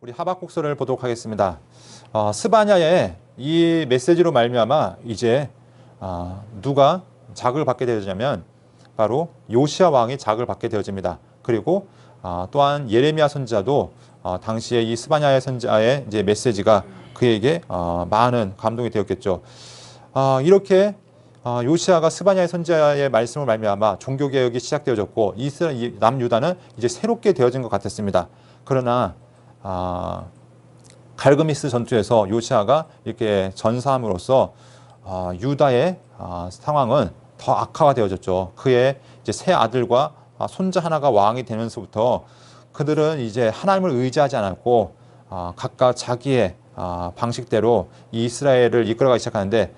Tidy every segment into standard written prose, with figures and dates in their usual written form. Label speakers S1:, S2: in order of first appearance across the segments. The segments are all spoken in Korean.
S1: 우리 하박국서를 보도록 하겠습니다. 스바냐의 이 메시지로 말미암아 이제 누가 자극을 받게 되어지냐면 바로 요시야 왕이 자극을 받게 되어집니다. 그리고 또한 예레미야 선지자도 당시에 이 스바냐의 선지자의 이제 메시지가 그에게 많은 감동이 되었겠죠. 이렇게 요시야가 스바냐의 선지자의 말씀을 말미암아 종교 개혁이 시작되어졌고 이스라엘 남유다는 이제 새롭게 되어진 것 같았습니다. 그러나 갈그미스 전투에서 요시야가 이렇게 전사함으로써 유다의 상황은 더 악화가 되어졌죠. 그의 이제 세 아들과 손자 하나가 왕이 되면서부터 그들은 이제 하나님을 의지하지 않았고 각각 자기의 방식대로 이 이스라엘을 이끌어가기 시작하는데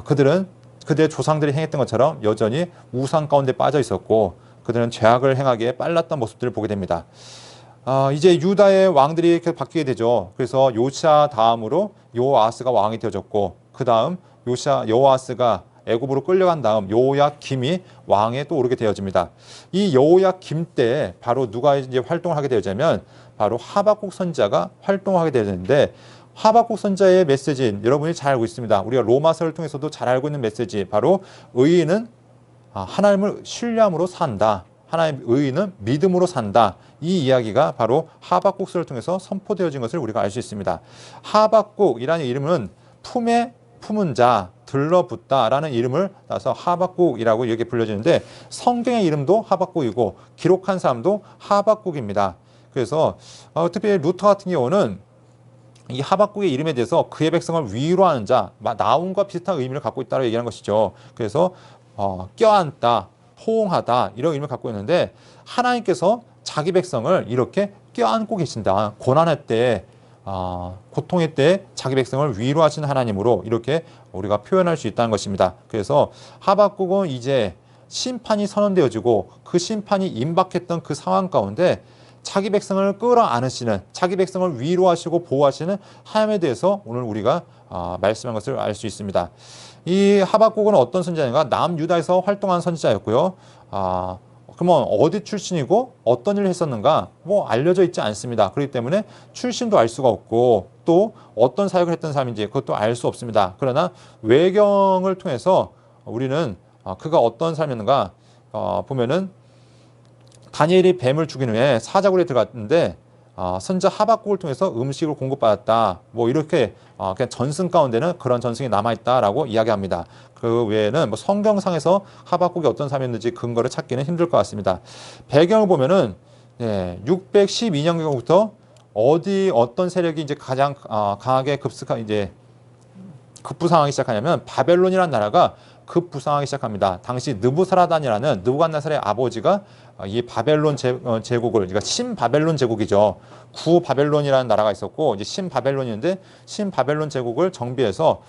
S1: 그들은 그들의 조상들이 행했던 것처럼 여전히 우상 가운데 빠져 있었고 그들은 죄악을 행하기에 빨랐던 모습들을 보게 됩니다. 이제 유다의 왕들이 이렇게 바뀌게 되죠. 그래서 요시야 다음으로 여호아스가 왕이 되어졌고 그 다음 여호아스가 애굽으로 끌려간 다음 여호야김이 왕에 또 오르게 되어집니다. 이 여호야김 때 바로 누가 이제 활동을 하게 되어지냐면 바로 하박국 선지자가 활동하게 되는데 하박국 선지자의 메시지 여러분이 잘 알고 있습니다. 우리가 로마서를 통해서도 잘 알고 있는 메시지 바로 의인은 하나님을 신뢰함으로 산다. 하나님 의인은 믿음으로 산다. 이 이야기가 바로 하박국서를 통해서 선포되어진 것을 우리가 알 수 있습니다. 하박국이라는 이름은 품에 품은 자, 들러붙다라는 이름을 따서 하박국이라고 이렇게 불려지는데 성경의 이름도 하박국이고 기록한 사람도 하박국입니다. 그래서 특별히 루터 같은 경우는 이 하박국의 이름에 대해서 그의 백성을 위로하는 자, 나움과 비슷한 의미를 갖고 있다고 얘기하는 것이죠. 그래서 껴안다, 포옹하다 이런 의미를 갖고 있는데 하나님께서 자기 백성을 이렇게 껴안고 계신다. 고난의 때, 고통의 때 자기 백성을 위로하시는 하나님으로 이렇게 우리가 표현할 수 있다는 것입니다. 그래서 하박국은 이제 심판이 선언되어지고 그 심판이 임박했던 그 상황 가운데 자기 백성을 끌어안으시는 자기 백성을 위로하시고 보호하시는 하나님에 대해서 오늘 우리가 말씀한 것을 알 수 있습니다. 이 하박국은 어떤 선지자인가? 남유다에서 활동한 선지자였고요. 그러면 어디 출신이고 어떤 일을 했었는가? 뭐 알려져 있지 않습니다. 그렇기 때문에 출신도 알 수가 없고 또 어떤 사역을 했던 사람인지 그것도 알 수 없습니다. 그러나 외경을 통해서 우리는 그가 어떤 사람이었는가 보면은 다니엘이 뱀을 죽인 후에 사자굴에 들어갔는데 선지자 하박국을 통해서 음식을 공급받았다. 뭐 이렇게 그냥 전승 가운데는 그런 전승이 남아있다라고 이야기합니다. 그 외에는 뭐 성경상에서 하박국이 어떤 사람이었는지 근거를 찾기는 힘들 것 같습니다. 배경을 보면은 612년경부터 어떤 세력이 이제 가장 강하게 급부상하기 시작하냐면 바벨론이라는 나라가 급부상하기 시작합니다. 당시 느부사라단이라는 느부갓네살의 아버지가 이 바벨론 제국을 그러니까 신바벨론 제국이죠. 구바벨론이라는 나라가 있었고 이제 신바벨론이었는데 신바벨론 제국을 정비해서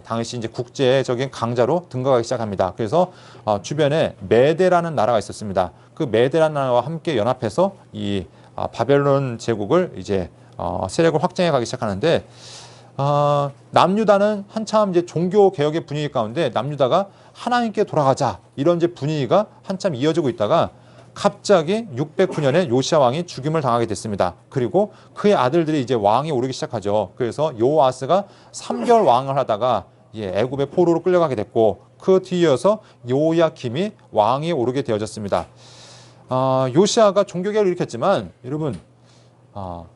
S1: 당시 이제 국제적인 강자로 등극하기 시작합니다. 그래서 주변에 메데라는 나라가 있었습니다. 그 메데라는 나라와 함께 연합해서 이 바벨론 제국을 이제 세력을 확장해 가기 시작하는데 남유다는 한참 이제 종교 개혁의 분위기 가운데 남유다가 하나님께 돌아가자 이런 이제 분위기가 한참 이어지고 있다가 갑자기 609년에 요시야 왕이 죽임을 당하게 됐습니다. 그리고 그의 아들들이 이제 왕이 오르기 시작하죠. 그래서 여호아스가 3개월 왕을 하다가 애굽의 포로로 끌려가게 됐고 그 뒤이어서 여호야김이 왕이 오르게 되어졌습니다. 요시야가 종교개혁을 일으켰지만 여러분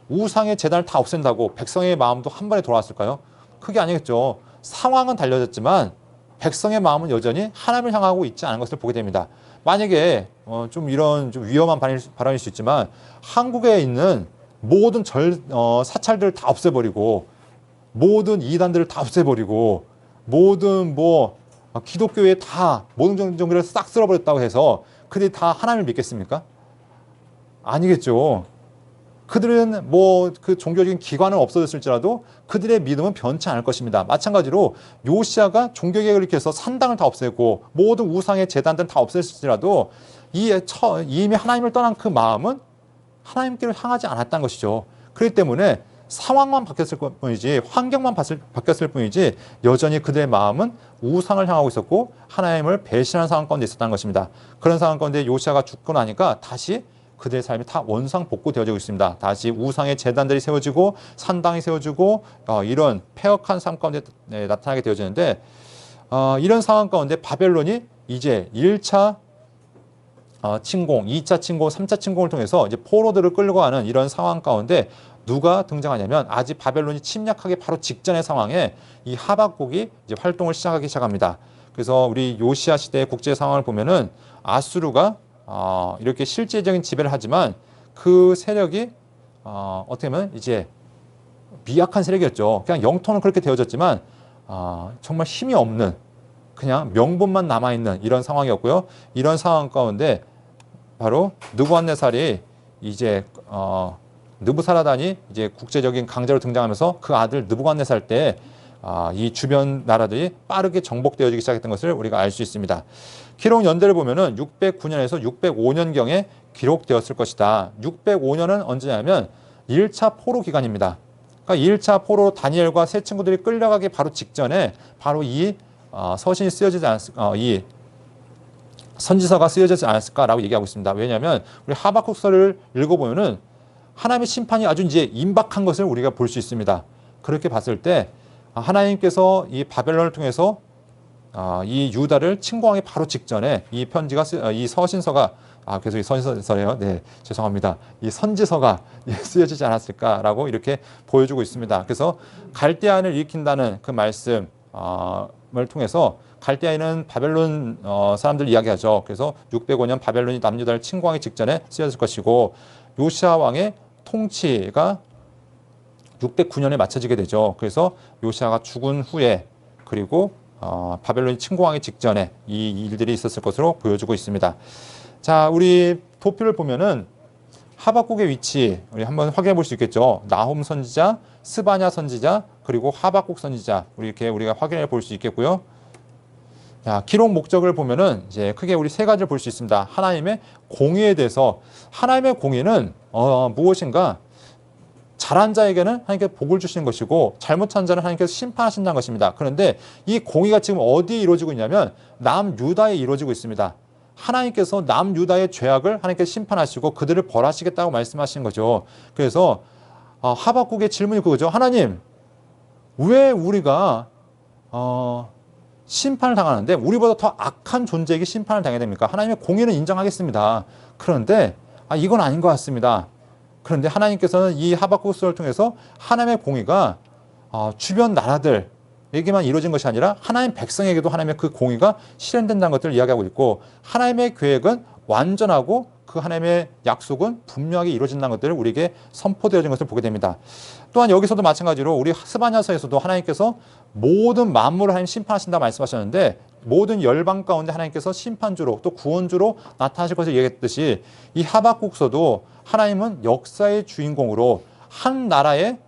S1: 우상의 제단을 다 없앤다고 백성의 마음도 한 번에 돌아왔을까요? 그게 아니겠죠. 상황은 달라졌지만 백성의 마음은 여전히 하나님을 향하고 있지 않은 것을 보게 됩니다. 만약에 좀 이런 좀 위험한 발언일 수 있지만 한국에 있는 모든 사찰들을 다 없애버리고 모든 이단들을 다 없애버리고 모든 기독교에 다 모든 종교를 싹 쓸어버렸다고 해서 그들이 다 하나님을 믿겠습니까? 아니겠죠. 그들은 그 종교적인 기관은 없어졌을지라도 그들의 믿음은 변치 않을 것입니다. 마찬가지로 요시야가 종교개혁을 일으켜서 산당을 다 없애고 모든 우상의 제단들을 다 없앴을지라도 이미 하나님을 떠난 그 마음은 하나님께로 향하지 않았다는 것이죠. 그렇기 때문에 상황만 바뀌었을 뿐이지 환경만 바뀌었을 뿐이지 여전히 그들의 마음은 우상을 향하고 있었고 하나님을 배신하는 상황 가운데 있었다는 것입니다. 그런 상황 가운데 요시야가 죽고 나니까 다시 그들의 삶이 다 원상복구되어지고 있습니다. 다시 우상의 제단들이 세워지고 산당이 세워지고 이런 폐역한 삶 가운데 나타나게 되어지는데 이런 상황 가운데 바벨론이 이제 1차 침공, 2차 침공, 3차 침공을 통해서 이제 포로들을 끌고 가는 이런 상황 가운데 누가 등장하냐면 아직 바벨론이 침략하기 바로 직전의 상황에 이 하박국이 이제 활동을 시작하기 시작합니다. 그래서 우리 요시야 시대의 국제 상황을 보면은 아수르가 이렇게 실제적인 지배를 하지만 그 세력이 어떻게 보면 이제 미약한 세력이었죠. 그냥 영토는 그렇게 되어졌지만 정말 힘이 없는 그냥 명분만 남아있는 이런 상황이었고요. 이런 상황 가운데 바로 느부갓네살이 이제 느부사라단이 이제 국제적인 강자로 등장하면서 그 아들 느부갓네살 때 이 주변 나라들이 빠르게 정복되어지기 시작했던 것을 우리가 알 수 있습니다. 기록 연대를 보면은 609년에서 605년경에 기록되었을 것이다. 605년은 언제냐면 1차 포로 기간입니다. 그러니까 1차 포로 다니엘과 세 친구들이 끌려가기 바로 직전에 바로 이 서신이 쓰여지지 이 선지서가 쓰여지지 않았을까라고 얘기하고 있습니다. 왜냐하면 우리 하박국서를 읽어보면은 하나님의 심판이 아주 이제 임박한 것을 우리가 볼 수 있습니다. 그렇게 봤을 때 하나님께서 이 바벨론을 통해서 이 유다를 침공하기 바로 직전에 이 편지가 이 서신서가 계속 이 선지서래요. 네, 죄송합니다. 이 선지서가 쓰여지지 않았을까라고 이렇게 보여주고 있습니다. 그래서 갈대아인을 일으킨다는 그 말씀을 통해서 갈대아인은 바벨론 사람들 이야기하죠. 그래서 605년 바벨론이 남유다를 침공하기 직전에 쓰여질 것이고 요시야 왕의 통치가 609년에 맞춰지게 되죠. 그래서 요시야가 죽은 후에 그리고 바벨론이 침공하기 직전에 이 일들이 있었을 것으로 보여주고 있습니다. 자, 우리 도표를 보면은 하박국의 위치 우리 한번 확인해 볼 수 있겠죠. 나홈 선지자, 스바냐 선지자, 그리고 하박국 선지자 이렇게 우리가 확인해 볼 수 있겠고요. 자, 기록 목적을 보면은 이제 크게 우리 세 가지를 볼 수 있습니다. 하나님의 공의에 대해서 하나님의 공의는 무엇인가? 잘한 자에게는 하나님께서 복을 주시는 것이고 잘못한 자는 하나님께서 심판하신다는 것입니다. 그런데 이 공의가 지금 어디에 이루어지고 있냐면 남유다에 이루어지고 있습니다. 하나님께서 남유다의 죄악을 하나님께서 심판하시고 그들을 벌하시겠다고 말씀하신 거죠. 그래서 하박국의 질문이 그거죠. 하나님, 왜 우리가 심판을 당하는데 우리보다 더 악한 존재에게 심판을 당해야 됩니까? 하나님의 공의는 인정하겠습니다. 그런데 이건 아닌 것 같습니다. 그런데 하나님께서는 이 하박국서를 통해서 하나님의 공의가 주변 나라들에게만 이루어진 것이 아니라 하나님 백성에게도 하나님의 그 공의가 실현된다는 것들을 이야기하고 있고 하나님의 계획은 완전하고 그 하나님의 약속은 분명하게 이루어진다는 것들을 우리에게 선포되어진 것을 보게 됩니다. 또한 여기서도 마찬가지로 우리 스바냐서에서도 하나님께서 모든 만물을 하나님 심판하신다 말씀하셨는데 모든 열방 가운데 하나님께서 심판주로 또 구원주로 나타나실 것을 얘기했듯이 이 하박국서도 하나님은 역사의 주인공으로 한 나라의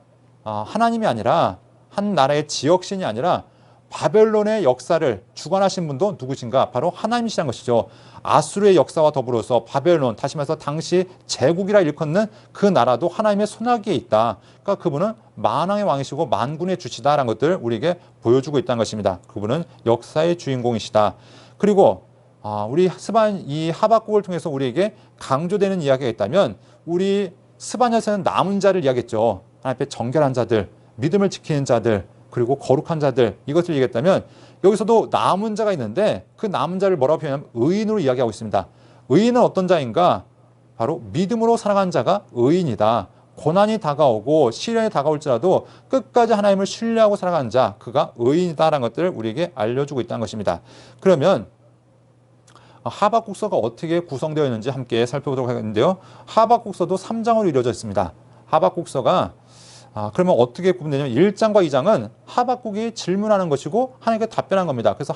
S1: 하나님이 아니라 한 나라의 지역신이 아니라 바벨론의 역사를 주관하신 분도 누구신가? 바로 하나님이시라는 것이죠. 아수르의 역사와 더불어서 바벨론, 다시 말해서 당시 제국이라 일컫는 그 나라도 하나님의 손아귀에 있다. 그러니까 그분은 만왕의 왕이시고 만군의 주시다라는 것들을 우리에게 보여주고 있다는 것입니다. 그분은 역사의 주인공이시다. 그리고 우리 이 하박국을 통해서 우리에게 강조되는 이야기가 있다면 우리 스바냐서는 남은 자를 이야기했죠. 하나님 앞에 정결한 자들, 믿음을 지키는 자들, 그리고 거룩한 자들 이것을 얘기했다면 여기서도 남은 자가 있는데 그 남은 자를 뭐라고 표현하면 의인으로 이야기하고 있습니다. 의인은 어떤 자인가? 바로 믿음으로 살아간 자가 의인이다. 고난이 다가오고 시련이 다가올지라도 끝까지 하나님을 신뢰하고 살아가는 자 그가 의인이다라는 것들을 우리에게 알려주고 있다는 것입니다. 그러면 하박국서가 어떻게 구성되어 있는지 함께 살펴보도록 하겠는데요. 하박국서도 3장으로 이루어져 있습니다. 하박국서가 그러면 어떻게 구분되냐면 1장과 2장은 하박국이 질문하는 것이고 하나님께 답변하는 겁니다. 그래서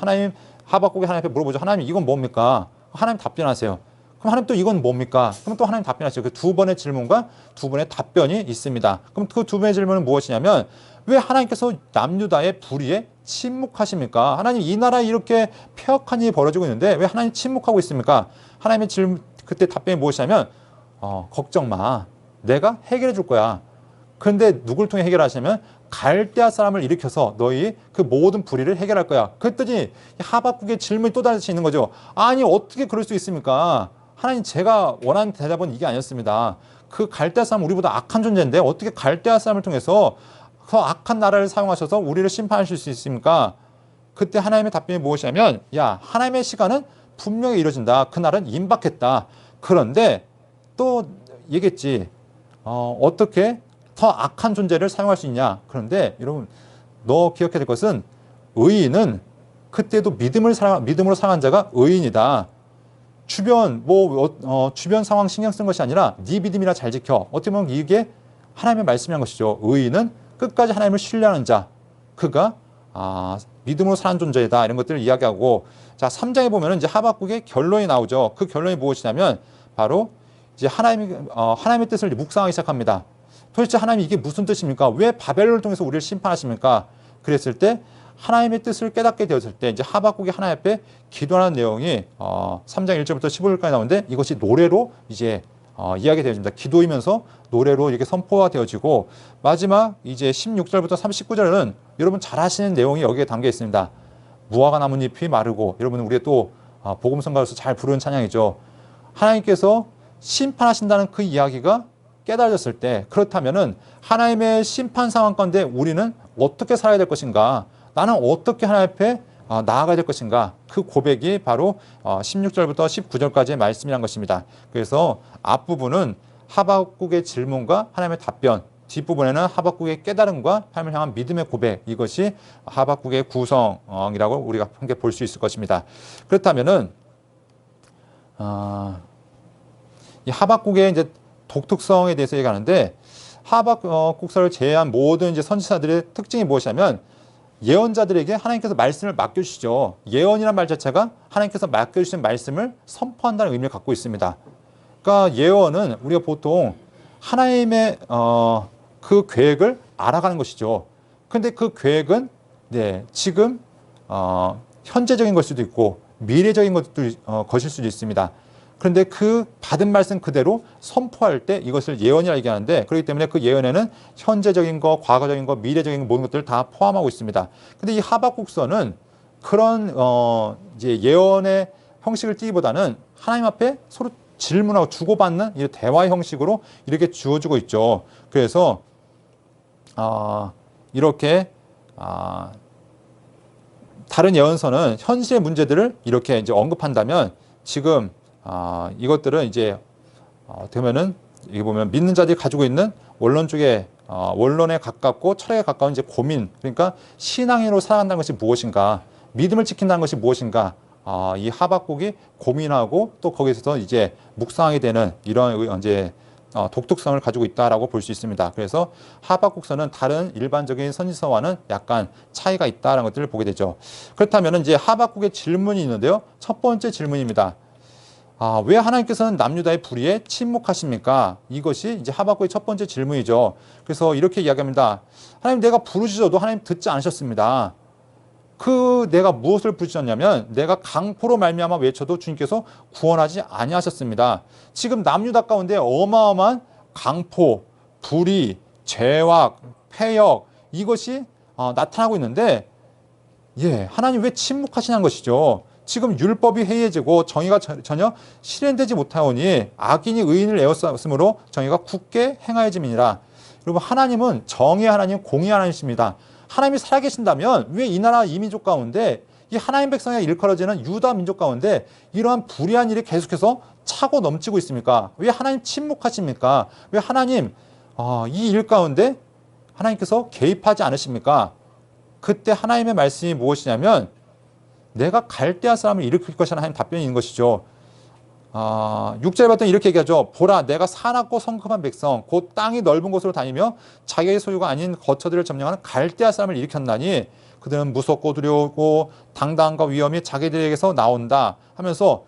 S1: 하박국이 하나님께 물어보죠. 하나님 이건 뭡니까? 하나님 답변하세요. 그럼 하나님 또 이건 뭡니까? 그럼 또 하나님 답변하시죠. 그 두 번의 질문과 두 번의 답변이 있습니다. 그럼 그 두 번의 질문은 무엇이냐면 왜 하나님께서 남유다의 불의에 침묵하십니까? 하나님 이 나라에 이렇게 폐역한 일이 벌어지고 있는데 왜 하나님 침묵하고 있습니까? 하나님의 질문 그때 답변이 무엇이냐면 걱정 마. 내가 해결해 줄 거야. 그런데 누굴 통해 해결하시냐면 갈대아 사람을 일으켜서 너희 그 모든 불의를 해결할 거야. 그랬더니 하박국의 질문이 또 다시 있는 거죠. 아니 어떻게 그럴 수 있습니까? 하나님 제가 원하는 대답은 이게 아니었습니다. 그 갈대아 사람은 우리보다 악한 존재인데 어떻게 갈대아 사람을 통해서 그 악한 나라를 사용하셔서 우리를 심판하실 수 있습니까? 그때 하나님의 답변이 무엇이냐면 야 하나님의 시간은 분명히 이루어진다. 그날은 임박했다. 그런데 또 얘기했지. 어떻게 더 악한 존재를 사용할 수 있냐. 그런데 여러분 너 기억해야 될 것은 의인은 그때도 믿음으로 살아간 자가 의인이다. 주변 주변 상황 신경 쓴 것이 아니라 네 믿음이라 잘 지켜. 어떻게 보면 이게 하나님의 말씀이란 것이죠. 의인은 끝까지 하나님을 신뢰하는 자. 그가 믿음으로 사는 존재이다. 이런 것들을 이야기하고 자 3장에 보면은 이제 하박국의 결론이 나오죠. 그 결론이 무엇이냐면 바로 이제 하나님의 뜻을 묵상하기 시작합니다. 도대체 하나님 이게 무슨 뜻입니까? 왜 바벨론을 통해서 우리를 심판하십니까? 그랬을 때 하나님의 뜻을 깨닫게 되었을 때 이제 하박국이 하나님 앞에 기도하는 내용이 3장 1절부터 15절까지 나오는데 이것이 노래로 이제 이야기되어집니다. 기도이면서 노래로 이렇게 선포가 되어지고 마지막 이제 16절부터 39절은 여러분 잘 아시는 내용이 여기에 담겨 있습니다. 무화과 나뭇잎이 마르고 여러분 우리가 또 복음성가로서 잘 부르는 찬양이죠. 하나님께서 심판하신다는 그 이야기가 깨달아졌을 때 그렇다면은 하나님의 심판 상황 가운데 우리는 어떻게 살아야 될 것인가? 나는 어떻게 하나님 앞에 나아가야 될 것인가? 그 고백이 바로 16절부터 19절까지의 말씀이란 것입니다. 그래서 앞부분은 하박국의 질문과 하나님의 답변, 뒷부분에는 하박국의 깨달음과 하나님을 향한 믿음의 고백, 이것이 하박국의 구성이라고 우리가 함께 볼 수 있을 것입니다. 그렇다면은 이 하박국의 이제 독특성에 대해서 얘기하는데 하박국서를 제외한 모든 이제 선지자들의 특징이 무엇이냐면 예언자들에게 하나님께서 말씀을 맡겨주시죠. 예언이란 말 자체가 하나님께서 맡겨주신 말씀을 선포한다는 의미를 갖고 있습니다. 그러니까 예언은 우리가 보통 하나님의 그 계획을 알아가는 것이죠. 근데 그 계획은 지금 현재적인 걸 수도 있고 미래적인 것일 수도 있습니다. 그런데 그 받은 말씀 그대로 선포할 때 이것을 예언이라 얘기하는데 그렇기 때문에 그 예언에는 현재적인 거, 과거적인 거, 미래적인 거 모든 것들을 다 포함하고 있습니다. 근데 이 하박국서는 그런 이제 예언의 형식을 띠기보다는 하나님 앞에 서로 질문하고 주고받는 이 대화의 형식으로 이렇게 주어지고 있죠. 그래서 이렇게 다른 예언서는 현실의 문제들을 이렇게 이제 언급한다면 지금 이것들은 이제 되면은 여기 보면 믿는 자들이 가지고 있는 원론 쪽에 원론에 가깝고 철학에 가까운 이제 고민, 그러니까 신앙인으로 살아간다는 것이 무엇인가, 믿음을 지킨다는 것이 무엇인가, 이 하박국이 고민하고 또 거기서 이제 묵상하게 되는 이런 이제 독특성을 가지고 있다라고 볼 수 있습니다. 그래서 하박국서는 다른 일반적인 선지서와는 약간 차이가 있다라는 것들을 보게 되죠. 그렇다면 이제 하박국의 질문이 있는데요. 첫 번째 질문입니다. 왜 하나님께서는 남유다의 불의에 침묵하십니까? 이것이 이제 하박국의 첫 번째 질문이죠. 그래서 이렇게 이야기합니다. 하나님 내가 부르짖어도 하나님 듣지 않으셨습니다. 내가 무엇을 부르짖었냐면 내가 강포로 말미암아 외쳐도 주님께서 구원하지 아니하셨습니다. 지금 남유다 가운데 어마어마한 강포, 불의, 죄악, 패역 이것이 나타나고 있는데 하나님 왜 침묵하시냐는 것이죠. 지금 율법이 해이해지고 정의가 전혀 실현되지 못하오니 악인이 의인을 에워쌌으므로 정의가 굳게 행하여짐이니라. 여러분 하나님은 정의의 하나님, 공의의 하나님이십니다. 하나님이 살아계신다면 왜 이 나라 이민족 가운데 이 하나님 백성에 일컬어지는 유다 민족 가운데 이러한 불의한 일이 계속해서 차고 넘치고 있습니까? 왜 하나님 침묵하십니까? 왜 하나님 이 일 가운데 하나님께서 개입하지 않으십니까? 그때 하나님의 말씀이 무엇이냐면 내가 갈대아 사람을 일으킬 것이라는 하나님 답변이 있는 것이죠. 6절에 봤더니 이렇게 얘기하죠. 보라 내가 사납고 성급한 백성 곧 땅이 넓은 곳으로 다니며 자기의 소유가 아닌 거처들을 점령하는 갈대아 사람을 일으켰나니 그들은 무섭고 두려우고 당당함과 위엄이 자기들에게서 나온다 하면서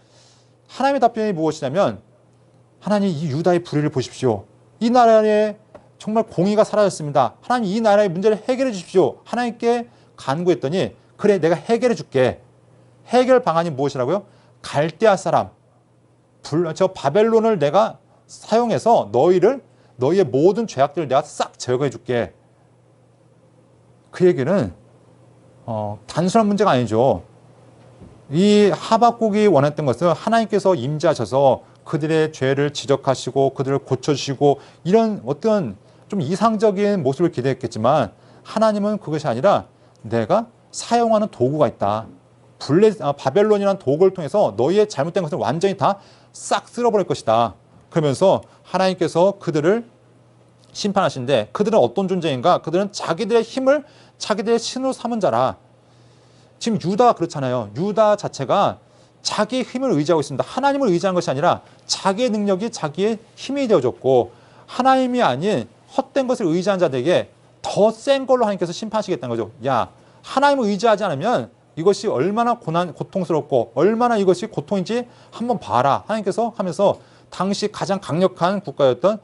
S1: 하나님의 답변이 무엇이냐면 하나님 이 유다의 불의를 보십시오. 이 나라에 정말 공의가 사라졌습니다. 하나님 이 나라의 문제를 해결해 주십시오. 하나님께 간구했더니 그래 내가 해결해 줄게. 해결 방안이 무엇이라고요? 갈대아 사람 저 바벨론을 내가 사용해서 너희의 모든 죄악들을 내가 싹 제거해 줄게. 그 얘기는 단순한 문제가 아니죠. 이 하박국이 원했던 것은 하나님께서 임재하셔서 그들의 죄를 지적하시고 그들을 고쳐주시고 이런 어떤 좀 이상적인 모습을 기대했겠지만 하나님은 그것이 아니라 내가 사용하는 도구가 있다. 바벨론이라는 도구를 통해서 너희의 잘못된 것을 완전히 다 싹 쓸어버릴 것이다. 그러면서 하나님께서 그들을 심판하신데 그들은 어떤 존재인가? 그들은 자기들의 힘을 자기들의 신으로 삼은 자라. 지금 유다가 그렇잖아요. 유다 자체가 자기의 힘을 의지하고 있습니다. 하나님을 의지한 것이 아니라 자기의 능력이 자기의 힘이 되어졌고 하나님이 아닌 헛된 것을 의지한 자들에게 더 센 걸로 하나님께서 심판하시겠다는 거죠. 야, 하나님을 의지하지 않으면 이것이 얼마나 고통스럽고 얼마나 이것이 고통인지 한번 봐라. 하나님께서 하면서 당시 가장 강력한 국가였던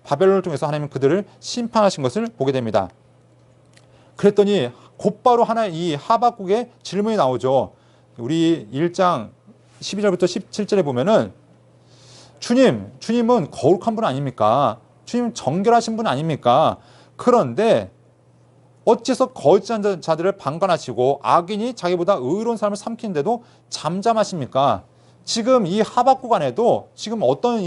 S1: 바벨론을 통해서 하나님은 그들을 심판하신 것을 보게 됩니다. 그랬더니 곧바로 이 하박국의 질문이 나오죠. 우리 1장 12절부터 17절에 보면은 주님은 거룩한 분 아닙니까? 주님 정결하신 분 아닙니까? 그런데 어째서 거짓한 자들을 방관하시고 악인이 자기보다 의로운 사람을 삼키는데도 잠잠하십니까? 지금 이 하박국 안에도 지금 어떤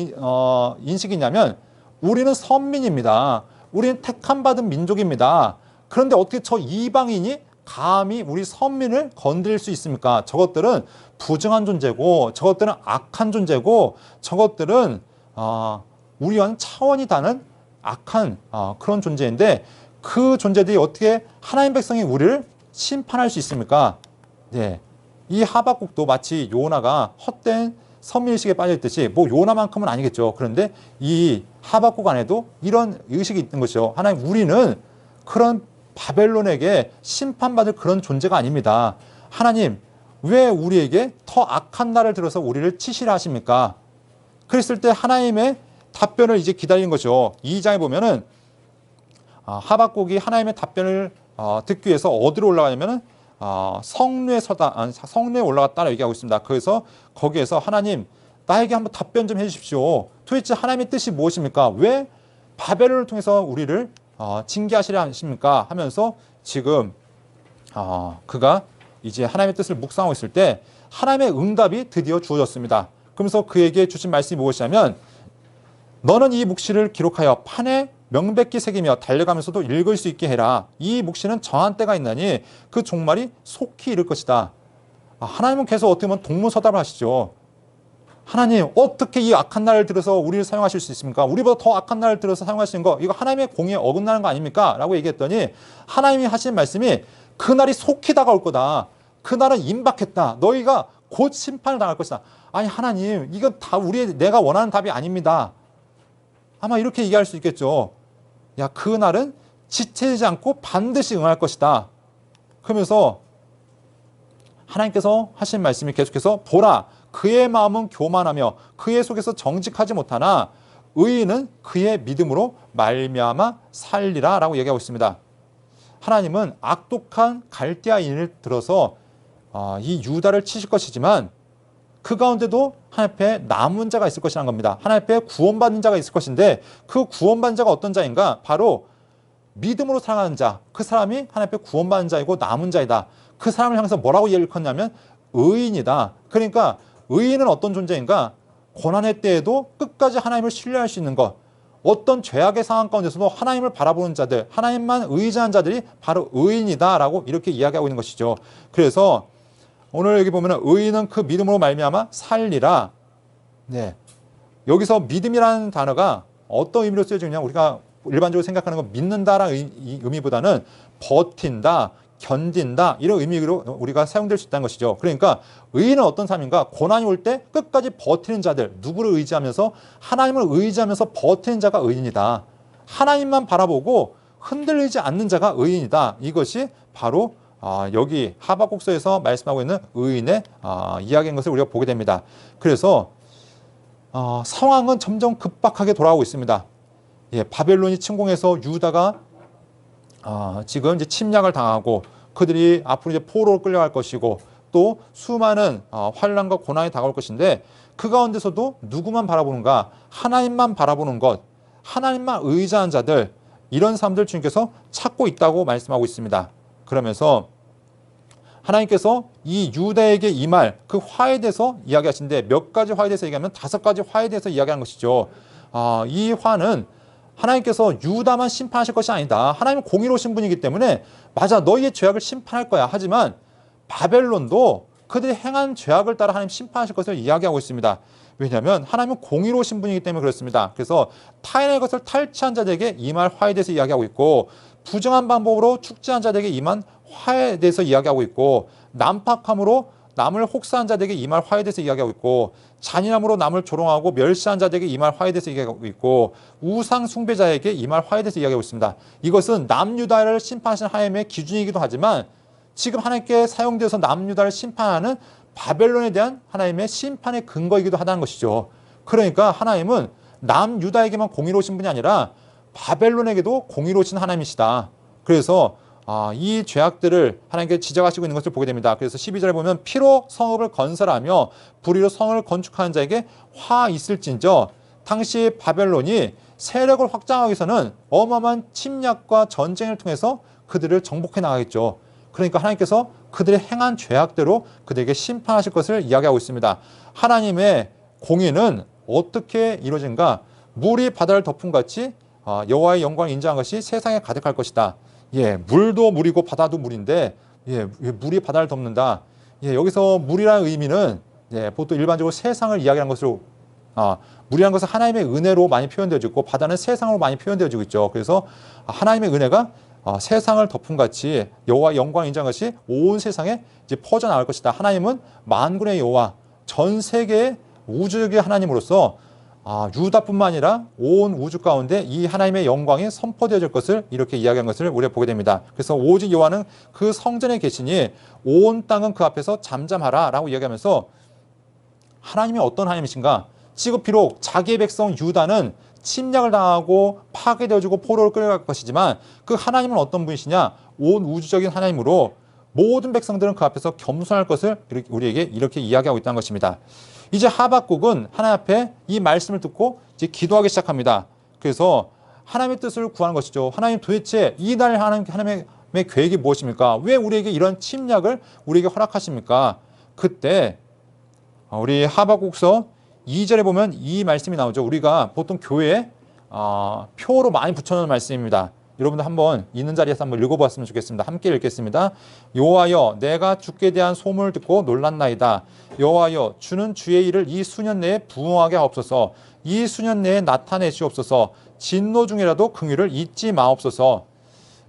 S1: 인식이냐면 우리는 선민입니다. 우리는 택함 받은 민족입니다. 그런데 어떻게 저 이방인이 감히 우리 선민을 건드릴 수 있습니까? 저것들은 부정한 존재고 저것들은 악한 존재고 저것들은 우리와는 차원이 다른 악한 그런 존재인데 그 존재들이 어떻게 하나님 백성이 우리를 심판할 수 있습니까? 네. 이 하박국도 마치 요나가 헛된 선민의식에 빠져있듯이 뭐 요나만큼은 아니겠죠. 그런데 이 하박국 안에도 이런 의식이 있는 것이죠. 하나님, 우리는 그런 바벨론에게 심판받을 그런 존재가 아닙니다. 하나님, 왜 우리에게 더 악한 날을 들어서 우리를 치시라 하십니까? 그랬을 때 하나님의 답변을 이제 기다리는 거죠. 2장에 보면은 하박국이 하나님의 답변을 듣기 위해서 어디로 올라가냐면은 성루에 올라갔다라고 얘기하고 있습니다. 그래서 거기에서 하나님, 나에게 한번 답변 좀 해주십시오. 도대체 하나님의 뜻이 무엇입니까? 왜 바벨론을 통해서 우리를 징계하시려 하십니까? 하면서 지금 그가 이제 하나님의 뜻을 묵상하고 있을 때 하나님의 응답이 드디어 주어졌습니다. 그러면서 그에게 주신 말씀이 무엇이냐면 너는 이 묵시를 기록하여 판에 명백히 새기며 달려가면서도 읽을 수 있게 해라. 이 묵시는 정한 때가 있나니 그 종말이 속히 이를 것이다. 하나님은 계속 어떻게 보면 동문서답을 하시죠. 하나님, 어떻게 이 악한 날을 들어서 우리를 사용하실 수 있습니까? 우리보다 더 악한 날을 들어서 사용하시는 거, 이거 하나님의 공의에 어긋나는 거 아닙니까? 라고 얘기했더니 하나님이 하신 말씀이 그날이 속히 다가올 거다. 그날은 임박했다. 너희가 곧 심판을 당할 것이다. 아니, 하나님, 이건 다 내가 원하는 답이 아닙니다. 아마 이렇게 얘기할 수 있겠죠. 야, 그날은 지체되지 않고 반드시 응할 것이다. 그러면서 하나님께서 하신 말씀이 계속해서 보라, 그의 마음은 교만하며 그의 속에서 정직하지 못하나 의인은 그의 믿음으로 말미암아 살리라 라고 얘기하고 있습니다. 하나님은 악독한 갈대아인을 들어서 이 유다를 치실 것이지만 그 가운데도 하나님 앞에 남은 자가 있을 것이라는 겁니다. 하나님 앞에 구원받는 자가 있을 것인데 그 구원받는 자가 어떤 자인가? 바로 믿음으로 살아가는 자. 그 사람이 하나님 앞에 구원받는 자이고 남은 자이다. 그 사람을 향해서 뭐라고 일컫냐면 의인이다. 그러니까 의인은 어떤 존재인가? 고난의 때에도 끝까지 하나님을 신뢰할 수 있는 것. 어떤 죄악의 상황 가운데서도 하나님을 바라보는 자들, 하나님만 의지한 자들이 바로 의인이다라고 이렇게 이야기하고 있는 것이죠. 그래서 오늘 여기 보면 의인은 그 믿음으로 말미암아 살리라. 네. 여기서 믿음이라는 단어가 어떤 의미로 쓰여지느냐? 우리가 일반적으로 생각하는 건 믿는다라는 의미보다는 버틴다, 견딘다 이런 의미로 우리가 사용될 수 있다는 것이죠. 그러니까 의인은 어떤 사람인가? 고난이 올 때 끝까지 버티는 자들, 누구를 의지하면서 하나님을 의지하면서 버티는 자가 의인이다. 하나님만 바라보고 흔들리지 않는 자가 의인이다. 이것이 바로 여기 하박국서에서 말씀하고 있는 의인의 이야기인 것을 우리가 보게 됩니다. 그래서 상황은 점점 급박하게 돌아가고 있습니다. 예, 바벨론이 침공해서 유다가 지금 이제 침략을 당하고 그들이 앞으로 이제 포로로 끌려갈 것이고 또 수많은 환난과 고난이 다가올 것인데 그 가운데서도 누구만 바라보는가? 하나님만 바라보는 것, 하나님만 의지하는 자들, 이런 사람들 주님께서 찾고 있다고 말씀하고 있습니다. 그러면서 하나님께서 이 유다에게 이 말, 그 화에 대해서 이야기하시는데 몇 가지 화에 대해서 얘기하면 5가지 화에 대해서 이야기하는 것이죠. 이 화는 하나님께서 유다만 심판하실 것이 아니다. 하나님은 공의로우신 분이기 때문에 맞아, 너희의 죄악을 심판할 거야. 하지만 바벨론도 그들이 행한 죄악을 따라 하나님 심판하실 것을 이야기하고 있습니다. 왜냐하면 하나님은 공의로우신 분이기 때문에 그렇습니다. 그래서 타인의 것을 탈취한 자들에게 임할 화에 대해서 이야기하고 있고, 부정한 방법으로 축제한 자들에게 임한 화에 대해서 이야기하고 있고, 난팍함으로 남을 혹사한 자들에게 임할 화에 대해서 이야기하고 있고, 잔인함으로 남을 조롱하고 멸시한 자들에게 임할 화에 대해서 이야기하고 있고, 우상 숭배자에게 임할 화에 대해서 이야기하고 있습니다. 이것은 남유다를 심판하시는 하나님의 기준이기도 하지만 지금 하나님께 사용되어서 남유다를 심판하는 바벨론에 대한 하나님의 심판의 근거이기도 하다는 것이죠. 그러니까 하나님은 남유다에게만 공의로우신 분이 아니라 바벨론에게도 공의로우신 하나님이시다. 그래서 이 죄악들을 하나님께 지적하시고 있는 것을 보게 됩니다. 그래서 12절에 보면 피로 성읍을 건설하며 불의로 성을 건축하는 자에게 화 있을진저, 당시 바벨론이 세력을 확장하기 위해서는 어마어마한 침략과 전쟁을 통해서 그들을 정복해 나가겠죠. 그러니까 하나님께서 그들의 행한 죄악대로 그들에게 심판하실 것을 이야기하고 있습니다. 하나님의 공의는 어떻게 이루어진가? 물이 바다를 덮은 같이 여호와의 영광을 인정한 것이 세상에 가득할 것이다. 물도 물이고 바다도 물인데 물이 바다를 덮는다. 여기서 물이라는 의미는 보통 일반적으로 세상을 이야기하는 것으로, 물이라는 것은 하나님의 은혜로 많이 표현되어지고 있고 바다는 세상으로 많이 표현되어지고 있죠. 그래서 하나님의 은혜가 세상을 덮은 같이 여호와의 영광을 인정한 것이 온 세상에 이제 퍼져나갈 것이다. 하나님은 만군의 여호와, 전 세계의 우주의 하나님으로서 유다뿐만 아니라 온 우주 가운데 이 하나님의 영광이 선포되어질 것을 이렇게 이야기한 것을 우리가 보게 됩니다. 그래서 오직 여호와는 그 성전에 계시니 온 땅은 그 앞에서 잠잠하라 라고 이야기하면서 하나님이 어떤 하나님이신가? 지금 비록 자기의 백성 유다는 침략을 당하고 파괴되어지고 포로로 끌려갈 것이지만 그 하나님은 어떤 분이시냐? 온 우주적인 하나님으로 모든 백성들은 그 앞에서 겸손할 것을 우리에게 이렇게 이야기하고 있다는 것입니다. 이제 하박국은 하나님 앞에 이 말씀을 듣고 이제 기도하기 시작합니다. 그래서 하나님의 뜻을 구하는 것이죠. 하나님, 도대체 이날 하나님의 계획이 무엇입니까? 왜 우리에게 이런 침략을 우리에게 허락하십니까? 그때 우리 하박국서 2절에 보면 이 말씀이 나오죠. 우리가 보통 교회에 표로 많이 붙여놓은 말씀입니다. 여러분들 한번 있는 자리에서 한번 읽어보았으면 좋겠습니다. 함께 읽겠습니다. 여호와여, 내가 주께 대한 소문을 듣고 놀랐나이다. 여호와여, 주는 주의 일을 이 수년 내에 부응하게 하옵소서. 이 수년 내에 나타내시옵소서. 진노 중이라도 긍휼을 잊지 마옵소서.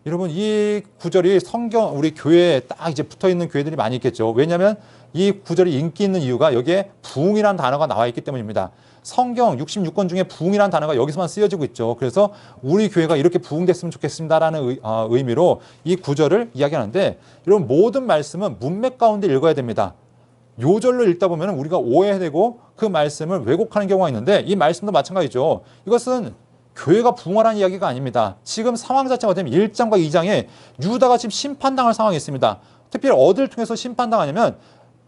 S1: 여러분, 이 구절이 성경, 우리 교회에 딱 이제 붙어 있는 교회들이 많이 있겠죠. 왜냐하면 이 구절이 인기 있는 이유가 여기에 부응이라는 단어가 나와 있기 때문입니다. 성경 66권 중에 부응이라는 단어가 여기서만 쓰여지고 있죠. 그래서 우리 교회가 이렇게 부응됐으면 좋겠습니다라는 의미로 이 구절을 이야기하는데, 여러분, 모든 말씀은 문맥 가운데 읽어야 됩니다. 요절로 읽다 보면 우리가 오해되고 그 말씀을 왜곡하는 경우가 있는데, 이 말씀도 마찬가지죠. 이것은 교회가 부응하라는 이야기가 아닙니다. 지금 상황 자체가 되면 1장과 2장에 유다가 지금 심판당할 상황이 있습니다. 특별히 어디를 통해서 심판당하냐면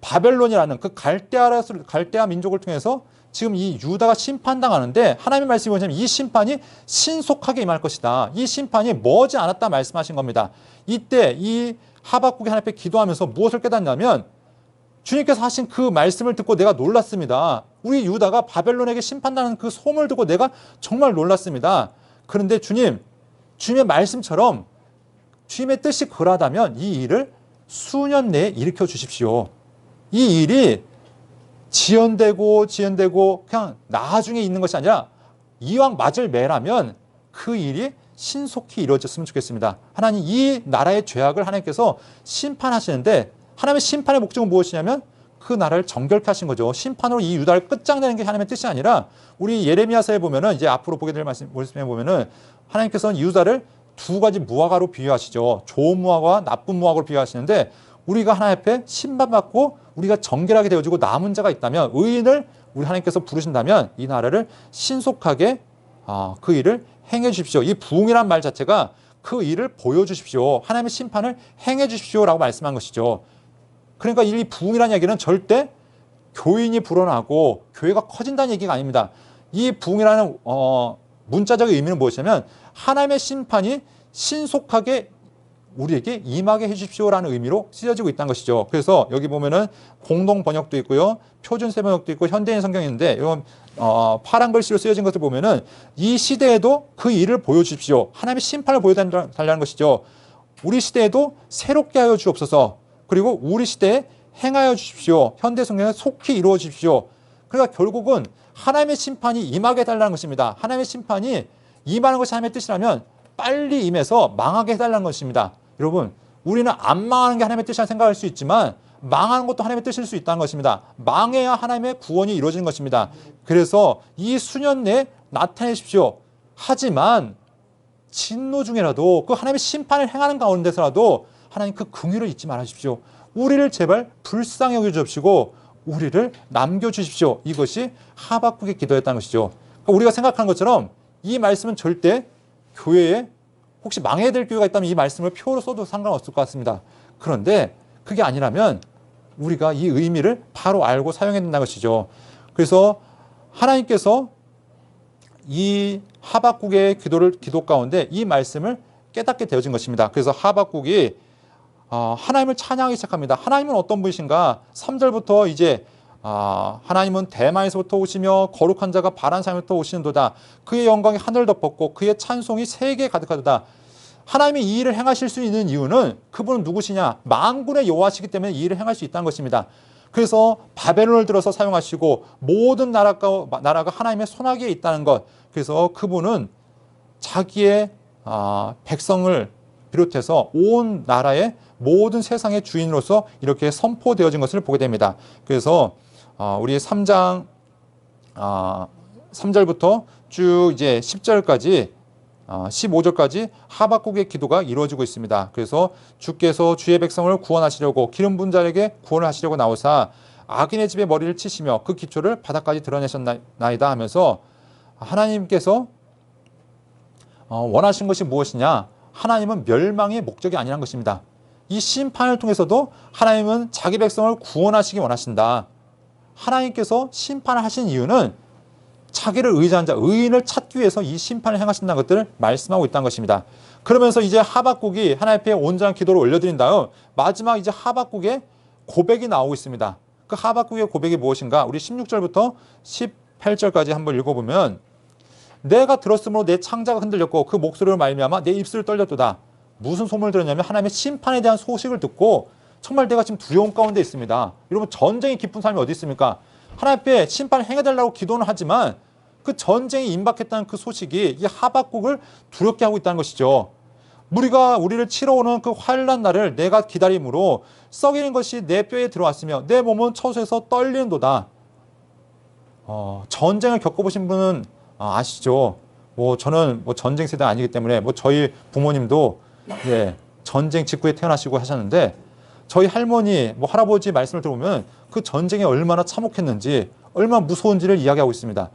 S1: 바벨론이라는 그 갈대아 민족을 통해서 지금 이 유다가 심판당하는데, 하나님의 말씀이 뭐냐면 이 심판이 신속하게 임할 것이다. 이 심판이 머지 않았다 말씀하신 겁니다. 이때 이 하박국이 하나님 앞에 기도하면서 무엇을 깨닫냐면, 주님께서 하신 그 말씀을 듣고 내가 놀랐습니다. 우리 유다가 바벨론에게 심판당하는 그 소문을 듣고 내가 정말 놀랐습니다. 그런데 주님의 말씀처럼 주님의 뜻이 그러하다면 이 일을 수년 내에 일으켜 주십시오. 이 일이 지연되고 그냥 나중에 있는 것이 아니라 이왕 맞을 매라면 그 일이 신속히 이루어졌으면 좋겠습니다. 하나님, 이 나라의 죄악을 하나님께서 심판하시는데, 하나님의 심판의 목적은 무엇이냐면 그 나라를 정결케 하신 거죠. 심판으로 이 유다를 끝장내는 게 하나님의 뜻이 아니라, 우리 예레미야서에 보면은, 이제 앞으로 보게 될 말씀에 보면은 하나님께서는 유다를 두 가지 무화과로 비유하시죠. 좋은 무화과와 나쁜 무화과로 비유하시는데, 우리가 하나님 앞에 심판받고 우리가 정결하게 되어지고 남은 자가 있다면, 의인을 우리 하나님께서 부르신다면 이 나라를 신속하게 그 일을 행해 주십시오. 이 부흥이란 말 자체가 그 일을 보여주십시오. 하나님의 심판을 행해 주십시오라고 말씀한 것이죠. 그러니까 이 부흥이라는 얘기는 절대 교인이 불어나고 교회가 커진다는 얘기가 아닙니다. 이 부흥이라는 문자적 의미는 무엇이냐면 하나님의 심판이 신속하게 우리에게 임하게 해주십시오라는 의미로 쓰여지고 있다는 것이죠. 그래서 여기 보면은 공동 번역도 있고요, 표준세 번역도 있고 현대인 성경이 있는데 이런 파란 글씨로 쓰여진 것을 보면은 이 시대에도 그 일을 보여주십시오. 하나님의 심판을 보여달라는 것이죠. 우리 시대에도 새롭게 하여 주옵소서. 그리고 우리 시대에 행하여 주십시오. 현대 성경에 속히 이루어 주십시오. 그러니까 결국은 하나님의 심판이 임하게 해달라는 것입니다. 하나님의 심판이 임하는 것이 하나님의 뜻이라면 빨리 임해서 망하게 해달라는 것입니다. 여러분, 우리는 안 망하는 게 하나님의 뜻이라 생각할 수 있지만 망하는 것도 하나님의 뜻일 수 있다는 것입니다. 망해야 하나님의 구원이 이루어지는 것입니다. 그래서 이 수년 내에 나타내십시오. 하지만 진노 중에라도 그 하나님의 심판을 행하는 가운데서라도 하나님 그 긍휼을 잊지 말아주십시오. 우리를 제발 불쌍히 여겨주십시오. 우리를 남겨주십시오. 이것이 하박국의 기도였다는 것이죠. 그러니까 우리가 생각하는 것처럼 이 말씀은 절대 교회에 혹시 망해야 될 교회가 있다면 이 말씀을 표로 써도 상관없을 것 같습니다. 그런데 그게 아니라면 우리가 이 의미를 바로 알고 사용해야 된다는 것이죠. 그래서 하나님께서 이 하박국의 기도 가운데 이 말씀을 깨닫게 되어진 것입니다. 그래서 하박국이 하나님을 찬양하기 시작합니다. 하나님은 어떤 분이신가? 3절부터 이제 하나님은 대만에서부터 오시며 거룩한 자가 바란 산에서부터 오시는도다. 그의 영광이 하늘을 덮었고 그의 찬송이 세계에 가득하도다. 하나님이 이 일을 행하실 수 있는 이유는 그분은 누구시냐? 만군의 여호와시기 때문에 이 일을 행할 수 있다는 것입니다. 그래서 바벨론을 들어서 사용하시고 모든 나라가 하나님의 손아귀에 있다는 것. 그래서 그분은 자기의 백성을 비롯해서 온 나라의 모든 세상의 주인으로서 이렇게 선포되어진 것을 보게 됩니다. 그래서 우리 3장 3절부터 쭉 이제 10절까지 15절까지 하박국의 기도가 이루어지고 있습니다. 그래서 주께서 주의 백성을 구원하시려고 기름 부은 자에게 구원을 하시려고 나오사 악인의 집에 머리를 치시며 그 기초를 바닥까지 드러내셨나이다 하면서 하나님께서 원하신 것이 무엇이냐? 하나님은 멸망의 목적이 아니라는 것입니다. 이 심판을 통해서도 하나님은 자기 백성을 구원하시기 원하신다. 하나님께서 심판을 하신 이유는 자기를 의지한 자, 의인을 찾기 위해서 이 심판을 행하신다는 것들을 말씀하고 있다는 것입니다. 그러면서 이제 하박국이 하나님 앞에 온전한 기도를 올려드린 다음 마지막 이제 하박국의 고백이 나오고 있습니다. 그 하박국의 고백이 무엇인가? 우리 16절부터 18절까지 한번 읽어보면 내가 들었으므로 내 창자가 흔들렸고 그 목소리로 말미암아 내 입술이 떨렸도다. 무슨 소문을 들었냐면 하나님의 심판에 대한 소식을 듣고 정말 내가 지금 두려움 가운데 있습니다. 여러분, 전쟁이 깊은 사람이 어디 있습니까? 하나님 앞에 심판을 행해달라고 기도는 하지만 그 전쟁이 임박했다는 그 소식이 이 하박국을 두렵게 하고 있다는 것이죠. 우리를 치러 오는 그 환난 날을 내가 기다림으로 썩이는 것이 내 뼈에 들어왔으며 내 몸은 처소에서 떨리는도다. 전쟁을 겪어보신 분은 아시죠? 저는 전쟁 세대 아니기 때문에 저희 부모님도 전쟁 직후에 태어나시고 하셨는데 저희 할머니, 할아버지 말씀을 들어보면 그 전쟁이 얼마나 참혹했는지, 얼마나 무서운지를 이야기하고 있습니다.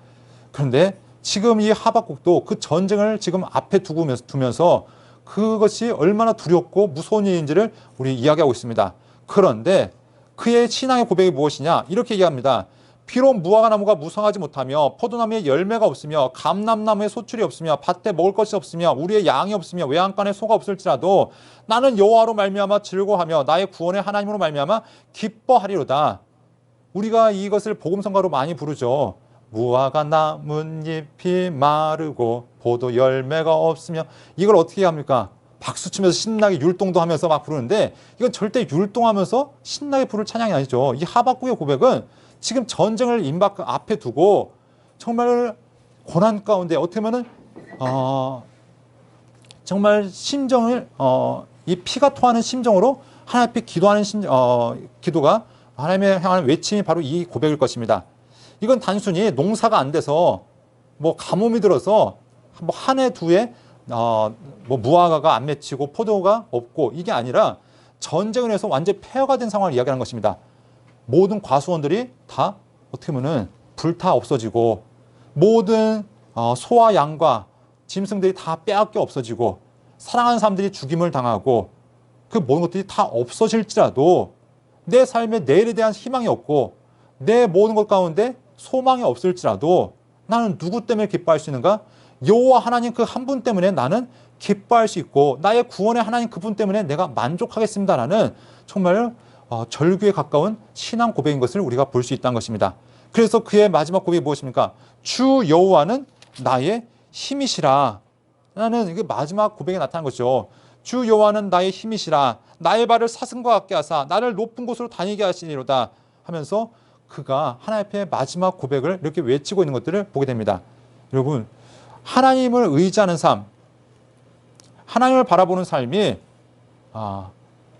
S1: 그런데 지금 이 하박국도 그 전쟁을 지금 앞에 두면서 그것이 얼마나 두렵고 무서운 일인지를 우리 이야기하고 있습니다. 그런데 그의 신앙의 고백이 무엇이냐? 이렇게 얘기합니다. 비록 무화과나무가 무성하지 못하며 포도나무에 열매가 없으며 감람나무에 소출이 없으며 밭에 먹을 것이 없으며 우리의 양이 없으며 외양간에 소가 없을지라도 나는 여호와로 말미암아 즐거워하며 나의 구원의 하나님으로 말미암아 기뻐하리로다. 우리가 이것을 복음성가로 많이 부르죠. 무화과 나뭇잎이 마르고 포도 열매가 없으며, 이걸 어떻게 합니까? 박수치면서 신나게 율동도 하면서 막 부르는데 이건 절대 율동하면서 신나게 부를 찬양이 아니죠. 이 하박국의 고백은 지금 전쟁을 임박 앞에 두고 정말 고난 가운데 어떻게 보면은 정말 심정을 이 피가 토하는 심정으로 하나님 앞에 기도하는 기도가 하나님의 향하는 외침이 바로 이 고백일 것입니다. 이건 단순히 농사가 안 돼서 가뭄이 들어서 한 해 두 해 무화과가 안 맺히고 포도가 없고 이게 아니라 전쟁을 해서 완전히 폐허가 된 상황을 이야기하는 것입니다. 모든 과수원들이 다 어떻게 보면 불타 없어지고 모든 소와 양과 짐승들이 다 빼앗겨 없어지고 사랑하는 사람들이 죽임을 당하고 그 모든 것들이 다 없어질지라도 내 삶에 내일에 대한 희망이 없고 내 모든 것 가운데 소망이 없을지라도 나는 누구 때문에 기뻐할 수 있는가? 여호와 하나님 그 한 분 때문에 나는 기뻐할 수 있고 나의 구원의 하나님 그분 때문에 내가 만족하겠습니다라는 정말 절규에 가까운 신앙 고백인 것을 우리가 볼 수 있다는 것입니다. 그래서 그의 마지막 고백이 무엇입니까? 주 여호와는 나의 힘이시라. 라는 이게 마지막 고백에 나타난 것이죠. 주 여호와는 나의 힘이시라. 나의 발을 사슴과 같게 하사 나를 높은 곳으로 다니게 하시니로다 하면서 그가 하나님 앞에 마지막 고백을 이렇게 외치고 있는 것들을 보게 됩니다. 여러분, 하나님을 의지하는 삶, 하나님을 바라보는 삶이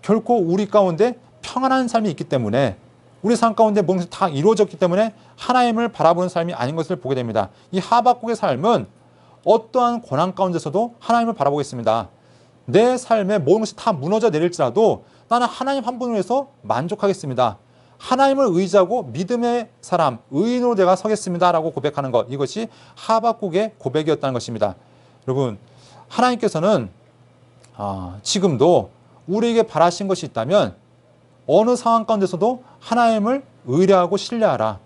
S1: 결코 우리 가운데 평안한 삶이 있기 때문에 우리 삶 가운데 모든 것이 다 이루어졌기 때문에 하나님을 바라보는 삶이 아닌 것을 보게 됩니다. 이 하박국의 삶은 어떠한 고난 가운데서도 하나님을 바라보고 있습니다. 내 삶에 모든 것이 다 무너져 내릴지라도 나는 하나님 한 분으로 해서 만족하겠습니다. 하나님을 의지하고 믿음의 사람, 의인으로 내가 서겠습니다 라고 고백하는 것, 이것이 하박국의 고백이었다는 것입니다. 여러분, 하나님께서는 지금도 우리에게 바라신 것이 있다면 어느 상황 가운데서도 하나님을 의뢰하고 신뢰하라.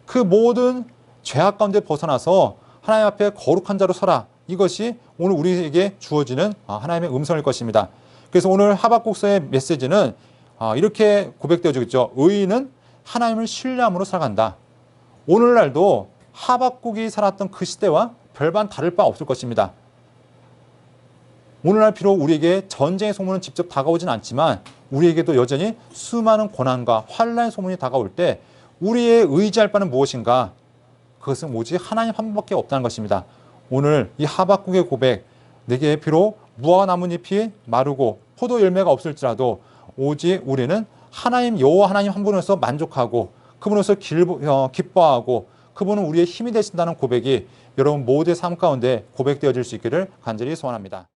S1: 그 모든 죄악 가운데 벗어나서 하나님 앞에 거룩한 자로 서라. 이것이 오늘 우리에게 주어지는 하나님의 음성일 것입니다. 그래서 오늘 하박국서의 메시지는 이렇게 고백되어지고 있죠. 의인은 하나님을 신뢰함으로 살아간다. 오늘날도 하박국이 살았던 그 시대와 별반 다를 바 없을 것입니다. 오늘날 비록 우리에게 전쟁의 소문은 직접 다가오진 않지만 우리에게도 여전히 수많은 고난과 환난의 소문이 다가올 때 우리의 의지할 바는 무엇인가? 그것은 오직 하나님 한 분밖에 없다는 것입니다. 오늘 이 하박국의 고백, 내게 비록 무화과 나뭇잎이 마르고 포도 열매가 없을지라도 오직 우리는 하나님 여호와 하나님 한 분으로서 만족하고 그분으로서 기뻐하고 그분은 우리의 힘이 되신다는 고백이 여러분 모두의 삶 가운데 고백되어질 수 있기를 간절히 소원합니다.